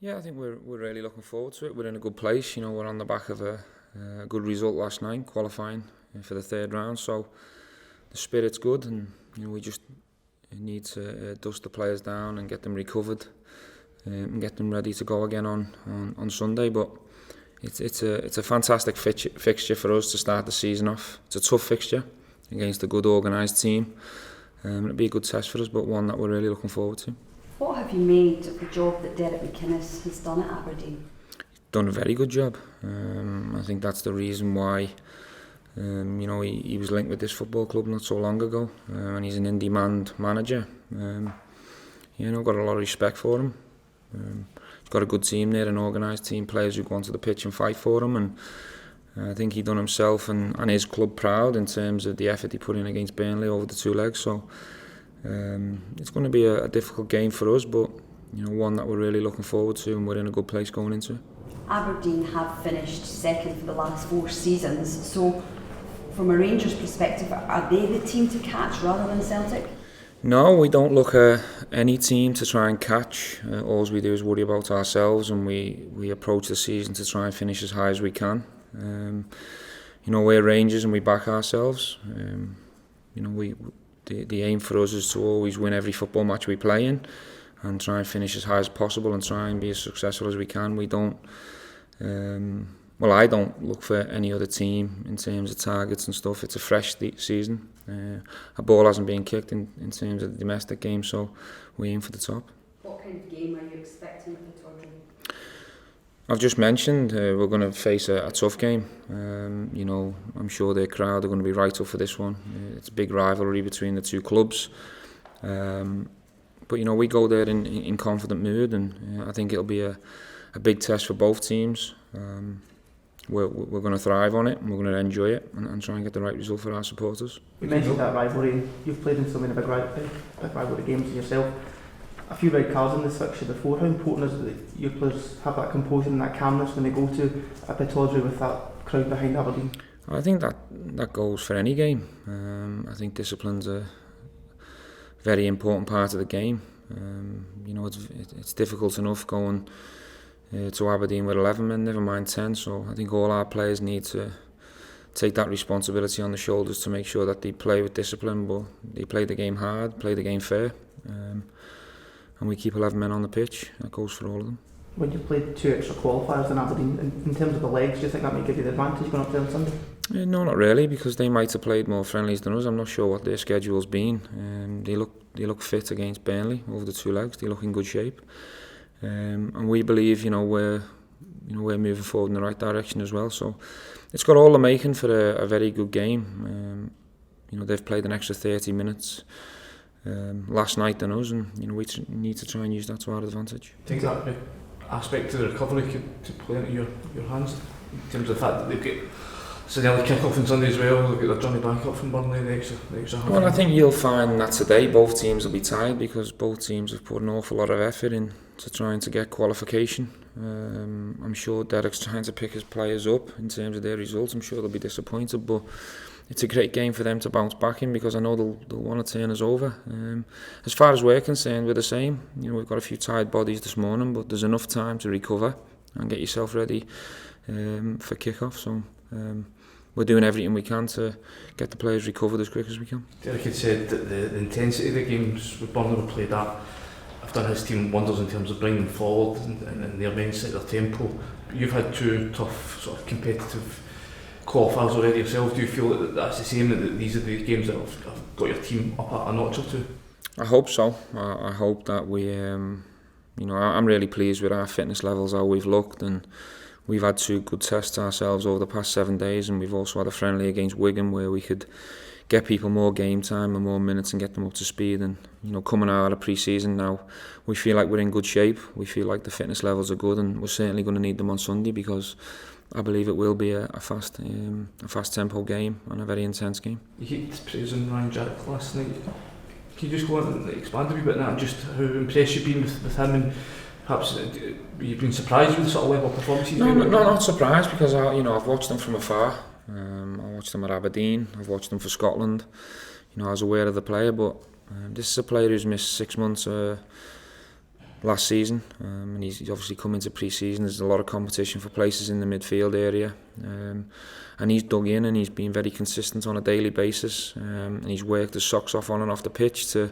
Yeah, I think we're really looking forward to it. We're in a good place. We're on the back of a good result last night, qualifying for the third round. So the spirit's good, and we just need to dust the players down and get them recovered and get them ready to go again on Sunday. But it's a fantastic fixture for us to start the season off. It's a tough fixture against a good organised team. It'll be a good test for us, but one that we're really looking forward to. What have you made of the job that Derek McInnes has done at Aberdeen? Done a very good job. I think that's the reason why he was linked with this football club not so long ago, and he's an in-demand manager. Got a lot of respect for him. He's got a good team there, an organised team, players who go onto the pitch and fight for him, and I think he done himself and his club proud in terms of the effort he put in against Burnley over the two legs. So it's going to be a difficult game for us, but one that we're really looking forward to, and we're in a good place going into it. Aberdeen have finished second for the last 4 seasons, so from a Rangers perspective, are they the team to catch rather than Celtic? No, we don't look at any team to try and catch. All we do is worry about ourselves, and we approach the season to try and finish as high as we can. We're Rangers and we back ourselves. The aim for us is to always win every football match we play in and try and finish as high as possible and try and be as successful as we can. We don't, I don't look for any other team in terms of targets and stuff. It's a fresh season. A ball hasn't been kicked in terms of the domestic game, so we aim for the top. What kind of game are you expecting at the Tordry? I've just mentioned we're going to face a tough game. I'm sure their crowd are going to be right up for this one. It's a big rivalry between the two clubs. But we go there in confident mood, and I think it'll be a big test for both teams. We're going to thrive on it, and we're going to enjoy it and try and get the right result for our supporters. You mentioned that rivalry. You've played in so many big rivalry games yourself. A few red cards in this fixture before. How important is it that your players have that composure and that calmness when they go to a Pittodrie with that crowd behind Aberdeen? I think that goes for any game. I think discipline's a very important part of the game. It's difficult enough going to Aberdeen with 11 men, never mind 10. So I think all our players need to take that responsibility on the shoulders to make sure that they play with discipline, but they play the game hard, play the game fair. And we keep 11 men on the pitch. That goes for all of them. When you played 2 extra qualifiers in Aberdeen, in terms of the legs, do you think that might give you the advantage going up there on Sunday? No, not really, because they might have played more friendlies than us. I'm not sure what their schedule's been. They look fit against Burnley over the 2 legs. They look in good shape, and we believe we're moving forward in the right direction as well. So it's got all the making for a very good game. They've played an extra 30 minutes. Last night than us, and we need to try and use that to our advantage. I think that aspect of the recovery could play into your hands in terms of the fact that they've got it's an early kick-off on Sunday as well. They've got their journey back up from Burnley the extra half. Well, I think you'll find that today both teams will be tired because both teams have put an awful lot of effort in to trying to get qualification. I'm sure Derek's trying to pick his players up in terms of their results. I'm sure they'll be disappointed, but it's a great game for them to bounce back in because I know they'll want to turn us over. As far as we're concerned, we're the same. We've got a few tired bodies this morning, but there's enough time to recover and get yourself ready for kick-off. So we're doing everything we can to get the players recovered as quick as we can. Derek had said that the intensity of the games with Burnley were played at have done his team wonders in terms of bringing them forward and their mindset, their tempo. You've had 2 tough sort of competitive qualifiers already yourself. Do you feel that that's the same, that these are the games that have got your team up a notch or 2? I hope so. I hope that we, I'm really pleased with our fitness levels, how we've looked, and we've had 2 good tests ourselves over the past 7 days, and we've also had a friendly against Wigan where we could get people more game time and more minutes and get them up to speed. And coming out of pre-season now, we feel like we're in good shape. We feel like the fitness levels are good, and we're certainly going to need them on Sunday because I believe it will be a fast tempo game and a very intense game. You keep praising Ryan Jack last night. Can you just go on and expand a wee bit on that, just how impressed you've been with him, and perhaps you've been surprised with the sort of level of performance he's No, not surprised because I've watched him from afar. I watched him at Aberdeen. I've watched him for Scotland. I was aware of the player, but this is a player who's missed 6 months last season, and he's obviously come into pre-season. There's a lot of competition for places in the midfield area, and he's dug in and he's been very consistent on a daily basis, and he's worked his socks off on and off the pitch to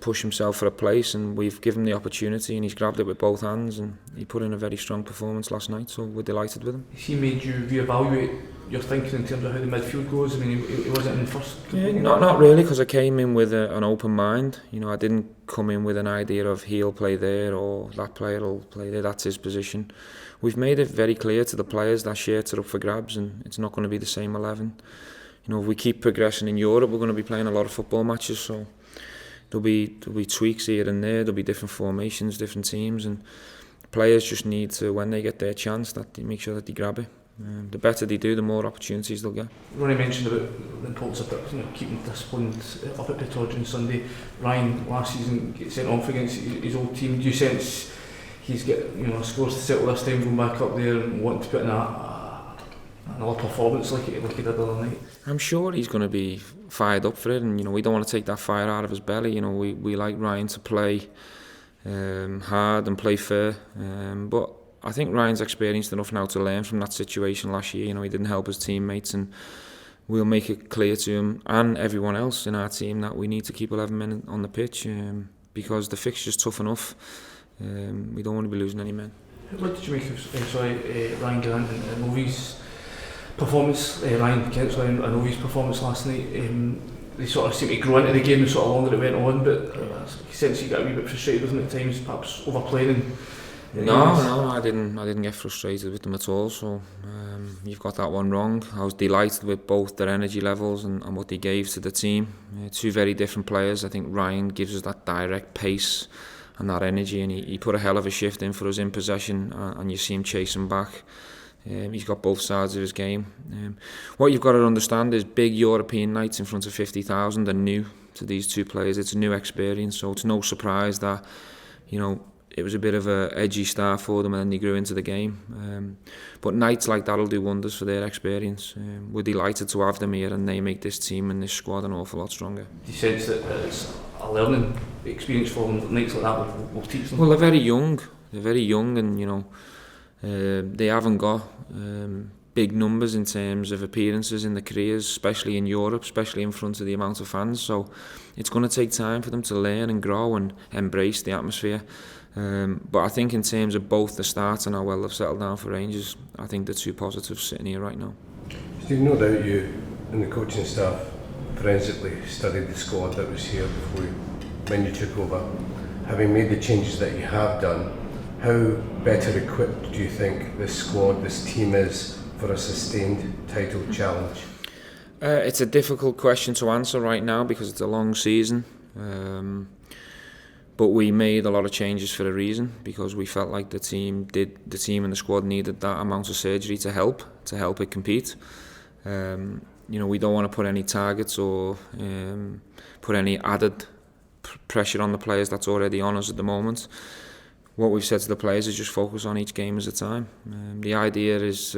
push himself for a place, and we've given him the opportunity and he's grabbed it with both hands, and he put in a very strong performance last night, so we're delighted with him. Has he made you reevaluate your thinking in terms of how the midfield goes? I mean, he wasn't in first. Yeah, not really, because I came in with an open mind. You know, I didn't come in with an idea of he'll play there or that player will play there, that's his position. We've made it very clear to the players that shirts are up for grabs and it's not going to be the same 11. You know, if we keep progressing in Europe, we're going to be playing a lot of football matches, so there'll be tweaks here and there, there'll be different formations, different teams, and players just need to, when they get their chance, that they make sure that they grab it. The better they do, the more opportunities they'll get. Ronnie mentioned about the importance of keeping disciplined up at Pittodrie on Sunday. Ryan last season get sent off against his old team. Do you sense he's got scores to settle this time, going back up there and wanting to put in another performance like he did the other night? I'm sure he's going to be fired up for it, and we don't want to take that fire out of his belly. We like Ryan to play hard and play fair, but I think Ryan's experienced enough now to learn from that situation last year. He didn't help his teammates, and we'll make it clear to him and everyone else in our team that we need to keep 11 men on the pitch, because the fixture's tough enough. We don't want to be losing any men. What did you make of Ryan Grant and Ovi's performance? Ryan Kent and Ovi's performance last night. They sort of seemed to grow into the game the sort of longer it went on, but I sense you got a wee bit frustrated with them at times, perhaps overplaying. No, I didn't get frustrated with them at all, so you've got that one wrong. I was delighted with both their energy levels and what they gave to the team. Two very different players. I think Ryan gives us that direct pace and that energy, and he put a hell of a shift in for us in possession, and you see him chasing back. He's got both sides of his game. What you've got to understand is big European nights in front of 50,000 are new to these two players. It's a new experience, so it's no surprise that it was a bit of a edgy start for them and then they grew into the game. But nights like that will do wonders for their experience. We're delighted to have them here, and they make this team and this squad an awful lot stronger. Do you sense that it's a learning experience for them, nights like that will teach them? Well, they're very young, and they haven't got big numbers in terms of appearances in their careers, especially in Europe, especially in front of the amount of fans. So it's going to take time for them to learn and grow and embrace the atmosphere. But I think in terms of both the start and how well they've settled down for Rangers, I think the two positives sitting here right now. Steve, no doubt you and the coaching staff forensically studied the squad that was here when you took over. Having made the changes that you have done, how better equipped do you think this squad, this team is for a sustained title challenge? It's a difficult question to answer right now because it's a long season. But we made a lot of changes for a reason, because we felt like the team and the squad needed that amount of surgery to help it compete. We don't want to put any targets or put any added pressure on the players that's already on us at the moment. What we've said to the players is just focus on each game as a time. The idea is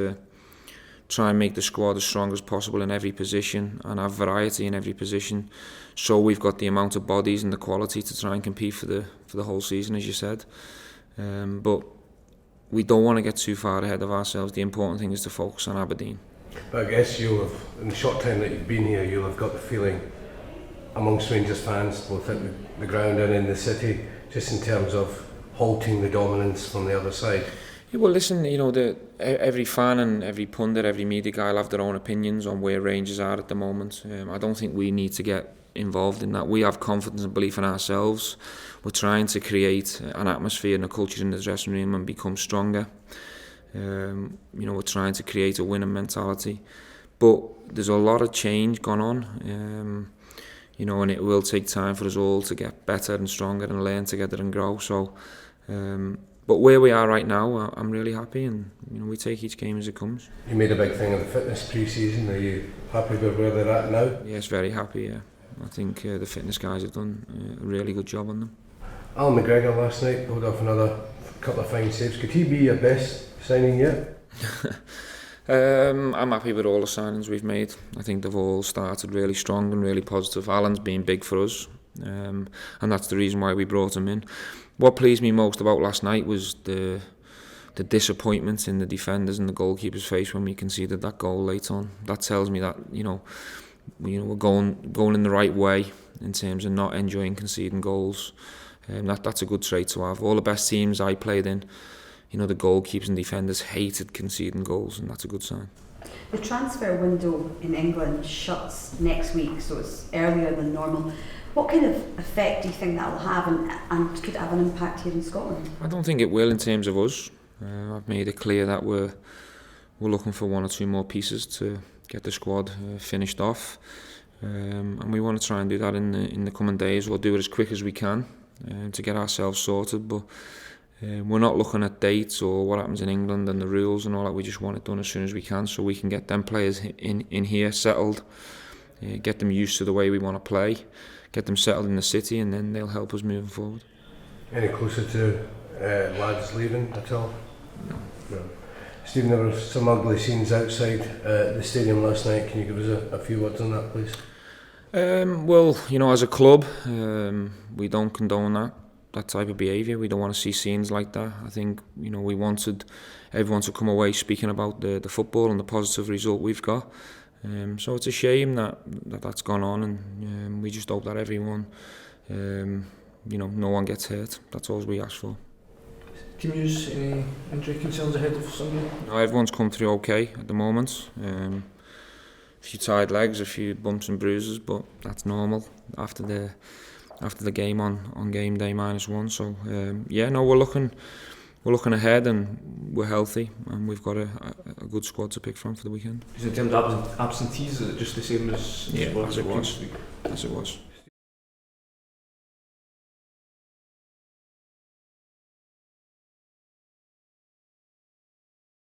try and make the squad as strong as possible in every position and have variety in every position, so we've got the amount of bodies and the quality to try and compete for the whole season, as you said. But we don't want to get too far ahead of ourselves. The important thing is to focus on Aberdeen. But I guess you'll have, in the short time that you've been here, you'll have got the feeling amongst Rangers fans, both at the ground and in the city, just in terms of halting the dominance from the other side. Yeah, well, listen, every fan and every pundit, every media guy will have their own opinions on where Rangers are at the moment. I don't think we need to get involved in that. We have confidence and belief in ourselves. We're trying to create an atmosphere and a culture in the dressing room and become stronger. We're trying to create a winning mentality. But there's a lot of change gone on, and it will take time for us all to get better and stronger and learn together and grow. So. But where we are right now, I'm really happy, and we take each game as it comes. You made a big thing of the fitness pre-season. Are you happy with where they're at now? Yes, very happy, yeah. I think the fitness guys have done a really good job on them. Alan McGregor last night pulled off another couple of fine saves. Could he be your best signing yet? I'm happy with all the signings we've made. I think they've all started really strong and really positive. Alan's been big for us. and that's the reason why we brought him in. What pleased me most about last night was the disappointment in the defenders and the goalkeeper's face when we conceded that goal late on. That tells me that we're going in the right way in terms of not enjoying conceding goals. That's a good trait to have. All the best teams I played in, the goalkeepers and defenders hated conceding goals, and that's a good sign. The transfer window in England shuts next week, so it's earlier than normal. What kind of effect do you think that will have, and could it have an impact here in Scotland? I don't think it will in terms of us. I've made it clear that we're looking for 1 or 2 more pieces to get the squad finished off, and we want to try and do that in the coming days. We'll do it as quick as we can to get ourselves sorted, but we're not looking at dates or what happens in England and the rules and all that. We just want it done as soon as we can, so we can get them players in here settled, get them used to the way we want to play, get them settled in the city, and then they'll help us moving forward. Any closer to lads leaving at all? No. Stephen, there were some ugly scenes outside the stadium last night. Can you give us a few words on that, please? Well, as a club, we don't condone that type of behaviour. We don't want to see scenes like that. I think we wanted everyone to come away speaking about the football and the positive result we've got. So it's a shame that's gone on, and we just hope that everyone, no one gets hurt. That's all we ask for. Can you use any injury concerns ahead of Sunday? No, everyone's come through okay at the moment. A few tired legs, a few bumps and bruises, but that's normal after the game on game day -1. So we're looking ahead, and we're healthy, and we've got a good squad to pick from for the weekend. Because in terms of absentees, is it just the same as as it was?